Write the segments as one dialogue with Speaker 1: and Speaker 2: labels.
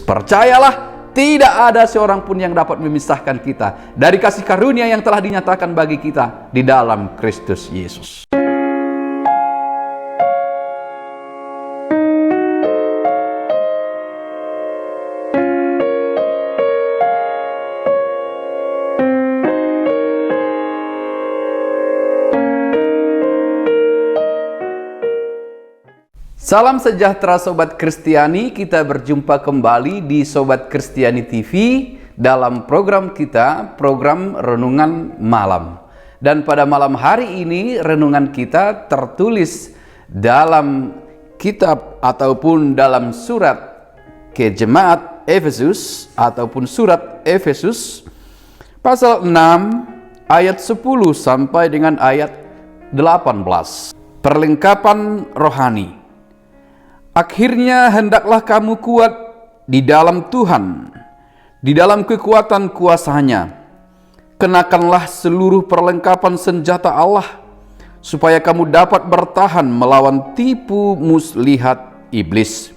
Speaker 1: Percayalah, tidak ada seorang pun yang dapat memisahkan kita dari kasih karunia yang telah dinyatakan bagi kita di dalam Kristus Yesus. Salam sejahtera Sobat Kristiani, kita berjumpa kembali di Sobat Kristiani TV dalam program kita, program Renungan Malam. Dan pada malam hari ini renungan kita tertulis dalam kitab ataupun dalam surat ke jemaat Efesus ataupun surat Efesus pasal 6 ayat 10 sampai dengan ayat 18. Perlengkapan rohani. Akhirnya hendaklah kamu kuat di dalam Tuhan, di dalam kekuatan kuasa-Nya. Kenakanlah seluruh perlengkapan senjata Allah, supaya kamu dapat bertahan melawan tipu muslihat iblis.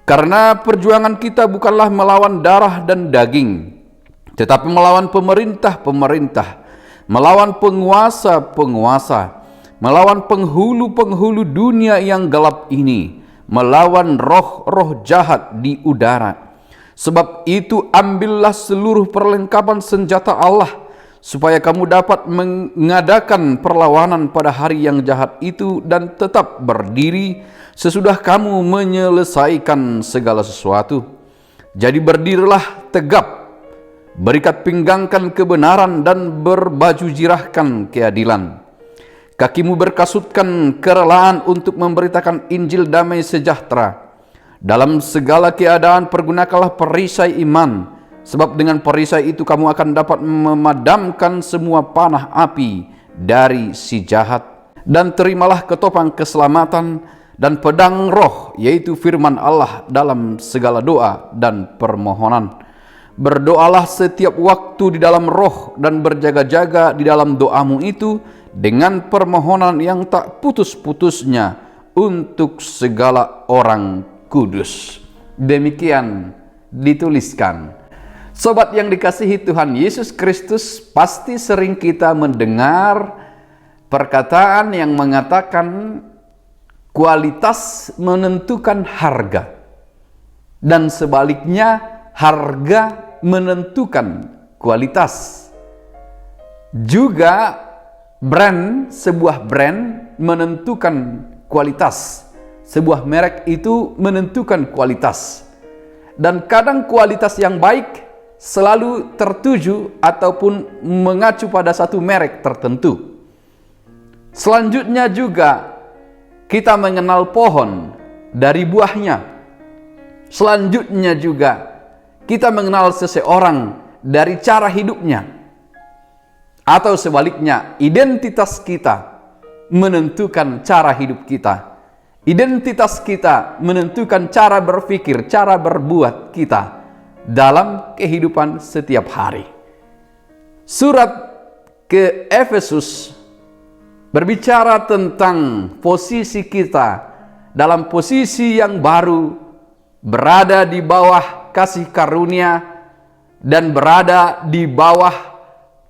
Speaker 1: Karena perjuangan kita bukanlah melawan darah dan daging, tetapi melawan pemerintah-pemerintah, melawan penguasa-penguasa, melawan penghulu-penghulu dunia yang gelap ini, melawan roh-roh jahat di udara. Sebab itu ambillah seluruh perlengkapan senjata Allah, supaya kamu dapat mengadakan perlawanan pada hari yang jahat itu dan tetap berdiri sesudah kamu menyelesaikan segala sesuatu. Jadi berdirilah tegap, berikat pinggangkan kebenaran dan berbaju jirahkan keadilan. Kakimu berkasutkan kerelaan untuk memberitakan Injil damai sejahtera. Dalam segala keadaan pergunakanlah perisai iman, sebab dengan perisai itu kamu akan dapat memadamkan semua panah api dari si jahat. Dan terimalah ketopang keselamatan dan pedang roh, yaitu firman Allah dalam segala doa dan permohonan. Berdoalah setiap waktu di dalam roh dan berjaga-jaga di dalam doamu itu dengan permohonan yang tak putus-putusnya untuk segala orang kudus. Demikian dituliskan. Sobat yang dikasihi Tuhan Yesus Kristus, pasti sering kita mendengar perkataan yang mengatakan kualitas menentukan harga, dan sebaliknya harga menentukan kualitas. Juga sebuah brand menentukan kualitas. Sebuah merek itu menentukan kualitas. Dan kadang kualitas yang baik selalu tertuju ataupun mengacu pada satu merek tertentu. Selanjutnya juga kita mengenal pohon dari buahnya. Selanjutnya juga kita mengenal seseorang dari cara hidupnya. Atau sebaliknya, identitas kita menentukan cara hidup kita. Identitas kita menentukan cara berpikir, cara berbuat kita dalam kehidupan setiap hari. Surat ke Efesus berbicara tentang posisi kita dalam posisi yang baru, berada di bawah kasih karunia dan berada di bawah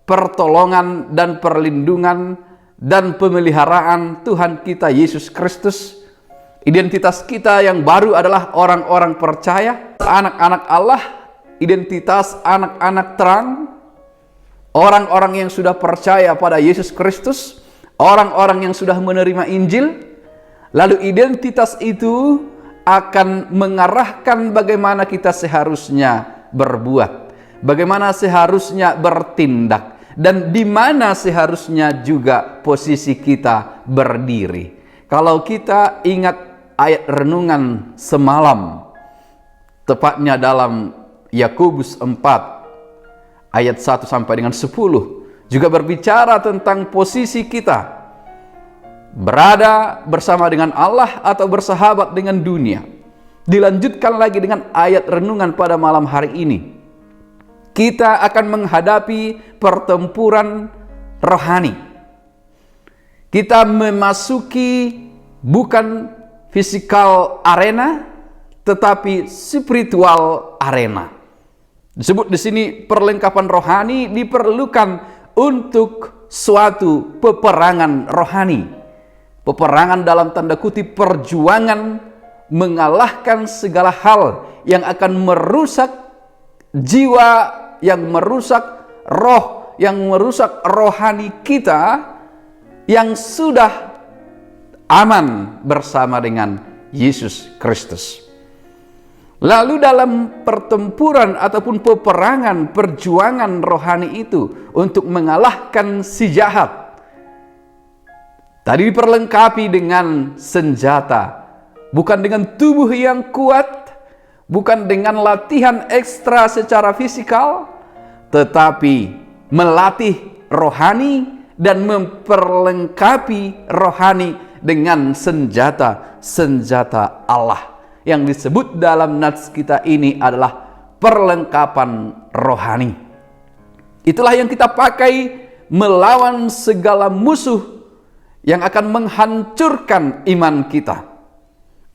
Speaker 1: pertolongan dan perlindungan dan pemeliharaan Tuhan kita Yesus Kristus. Identitas kita yang baru adalah orang-orang percaya, anak-anak Allah, identitas anak-anak terang, orang-orang yang sudah percaya pada Yesus Kristus, orang-orang yang sudah menerima Injil. Lalu identitas itu akan mengarahkan bagaimana kita seharusnya berbuat, bagaimana seharusnya bertindak, dan di mana seharusnya juga posisi kita berdiri. Kalau kita ingat ayat renungan semalam, tepatnya dalam Yakobus 4 ayat 1 sampai dengan 10, juga berbicara tentang posisi kita berada bersama dengan Allah atau bersahabat dengan dunia. Dilanjutkan lagi dengan ayat renungan pada malam hari ini. Kita akan menghadapi pertempuran rohani. Kita memasuki bukan physical arena, tetapi spiritual arena. Disebut di sini perlengkapan rohani diperlukan untuk suatu peperangan rohani. Peperangan dalam tanda kutip perjuangan mengalahkan segala hal yang akan merusak jiwa, yang merusak roh, yang merusak rohani kita yang sudah aman bersama dengan Yesus Kristus. Lalu dalam pertempuran ataupun peperangan, perjuangan rohani itu untuk mengalahkan si jahat, tadi diperlengkapi dengan senjata, bukan dengan tubuh yang kuat, bukan dengan latihan ekstra secara fisikal, tetapi melatih rohani dan memperlengkapi rohani dengan senjata-senjata Allah. Yang disebut dalam nats kita ini adalah perlengkapan rohani. Itulah yang kita pakai melawan segala musuh yang akan menghancurkan iman kita,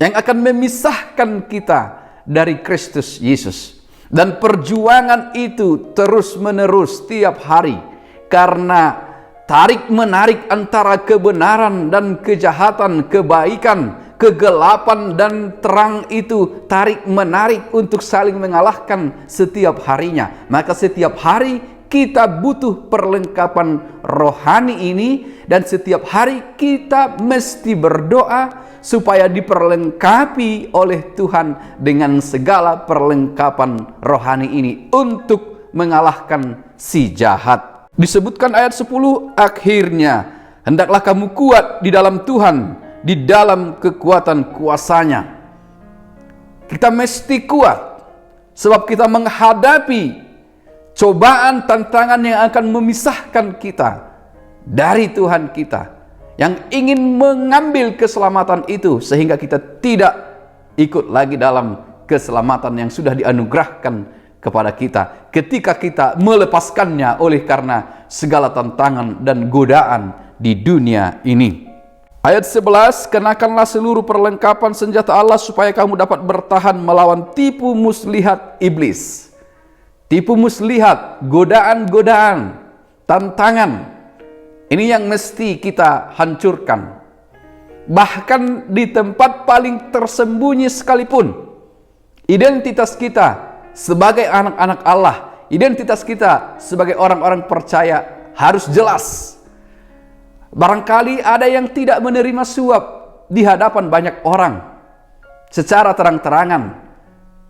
Speaker 1: yang akan memisahkan kita dari Kristus Yesus. Dan perjuangan itu terus menerus tiap hari, karena tarik menarik antara kebenaran dan kejahatan, kebaikan, kegelapan dan terang itu tarik menarik untuk saling mengalahkan setiap harinya. Maka setiap hari kita butuh perlengkapan rohani ini, dan setiap hari kita mesti berdoa supaya diperlengkapi oleh Tuhan dengan segala perlengkapan rohani ini untuk mengalahkan si jahat. Disebutkan ayat 10, akhirnya hendaklah kamu kuat di dalam Tuhan, di dalam kekuatan kuasanya. Kita mesti kuat, sebab kita menghadapi cobaan, tantangan yang akan memisahkan kita dari Tuhan kita, yang ingin mengambil keselamatan itu, sehingga kita tidak ikut lagi dalam keselamatan yang sudah dianugerahkan kepada kita, ketika kita melepaskannya oleh karena segala tantangan dan godaan di dunia ini. Ayat 11, kenakanlah seluruh perlengkapan senjata Allah supaya kamu dapat bertahan melawan tipu muslihat iblis. Tipu muslihat, godaan-godaan, tantangan, ini yang mesti kita hancurkan. Bahkan di tempat paling tersembunyi sekalipun, identitas kita sebagai anak-anak Allah, identitas kita sebagai orang-orang percaya harus jelas. Barangkali ada yang tidak menerima suap di hadapan banyak orang secara terang-terangan,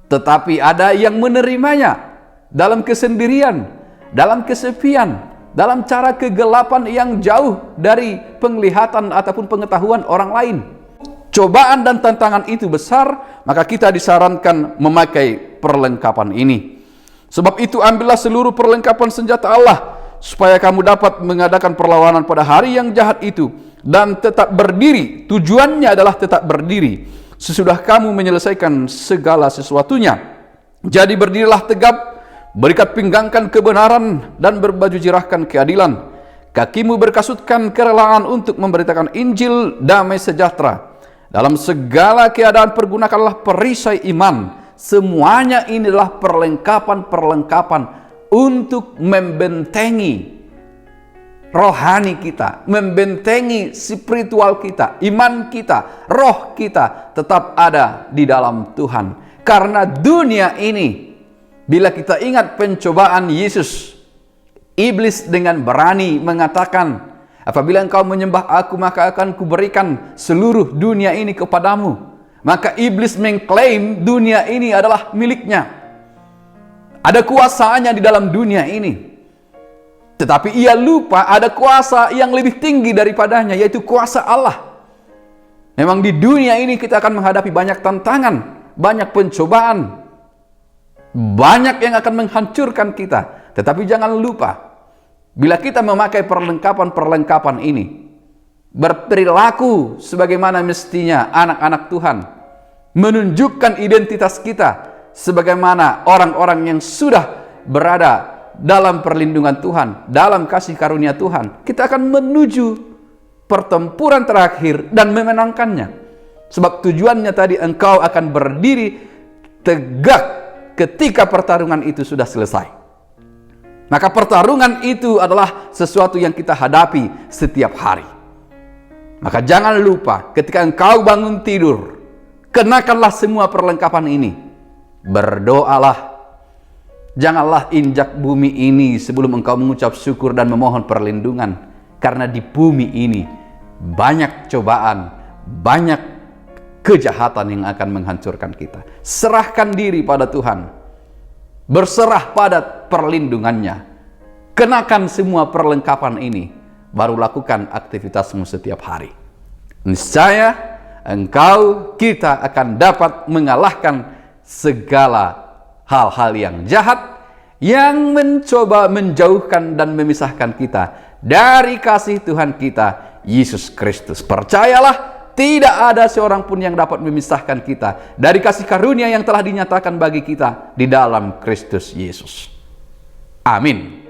Speaker 1: tetapi ada yang menerimanya dalam kesendirian, dalam kesepian, dalam cara kegelapan yang jauh dari penglihatan ataupun pengetahuan orang lain. Cobaan dan tantangan itu besar, maka kita disarankan memakai perlengkapan ini. Sebab itu ambillah seluruh perlengkapan senjata Allah, supaya kamu dapat mengadakan perlawanan pada hari yang jahat itu, dan tetap berdiri. Tujuannya adalah tetap berdiri sesudah kamu menyelesaikan segala sesuatunya. Jadi berdirilah tegap, berikat pinggangkan kebenaran, dan berbaju jirahkan keadilan. Kakimu berkasutkan kerelaan untuk memberitakan Injil damai sejahtera. Dalam segala keadaan pergunakanlah perisai iman. Semuanya inilah perlengkapan-perlengkapan untuk membentengi rohani kita, membentengi spiritual kita, iman kita, roh kita tetap ada di dalam Tuhan. Karena dunia ini, bila kita ingat pencobaan Yesus, iblis dengan berani mengatakan, apabila engkau menyembah aku, maka akan kuberikan seluruh dunia ini kepadamu. Maka iblis mengklaim dunia ini adalah miliknya. Ada kuasanya di dalam dunia ini. Tetapi ia lupa ada kuasa yang lebih tinggi daripadanya, yaitu kuasa Allah. Memang di dunia ini kita akan menghadapi banyak tantangan, banyak pencobaan, banyak yang akan menghancurkan kita. Tetapi jangan lupa, bila kita memakai perlengkapan-perlengkapan ini, berperilaku sebagaimana mestinya anak-anak Tuhan, menunjukkan identitas kita sebagaimana orang-orang yang sudah berada dalam perlindungan Tuhan, dalam kasih karunia Tuhan, kita akan menuju pertempuran terakhir dan memenangkannya. Sebab tujuannya tadi, engkau akan berdiri tegak ketika pertarungan itu sudah selesai. Maka pertarungan itu adalah sesuatu yang kita hadapi setiap hari. Maka jangan lupa ketika engkau bangun tidur, kenakanlah semua perlengkapan ini. Berdoalah. Janganlah injak bumi ini sebelum engkau mengucap syukur dan memohon perlindungan. Karena di bumi ini banyak cobaan, banyak kejahatan yang akan menghancurkan kita. Serahkan diri pada Tuhan. Berserah pada perlindungannya. Kenakan semua perlengkapan ini. Baru lakukan aktivitasmu setiap hari. Niscaya kita akan dapat mengalahkan segala hal-hal yang jahat yang mencoba menjauhkan dan memisahkan kita dari kasih Tuhan kita, Yesus Kristus. Percayalah, tidak ada seorang pun yang dapat memisahkan kita dari kasih karunia yang telah dinyatakan bagi kita di dalam Kristus Yesus. Amin.